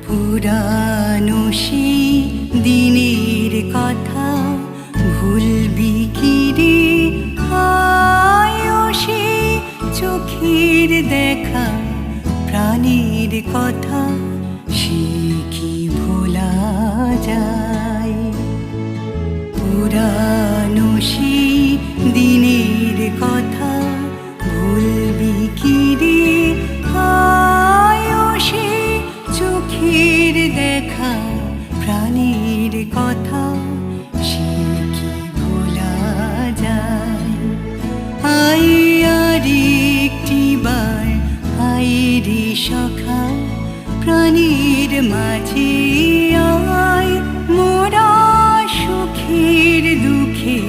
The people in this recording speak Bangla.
পুরানো সেই দিনের কথা ভুলবি কি রে? আয়ো সে চোখের দেখা প্রাণের কথা সে কি ভোলা যায়? পুরানো সেই দিনের কথা ভুলবি কি রে? আয়ো সে চোখের দেখা প্রাণের কথা সে কি ভোলা যায়? আয় আর একটি বার আয় রে সখা প্রাণীর মাঝে আয় মোরা সুখের দুঃখে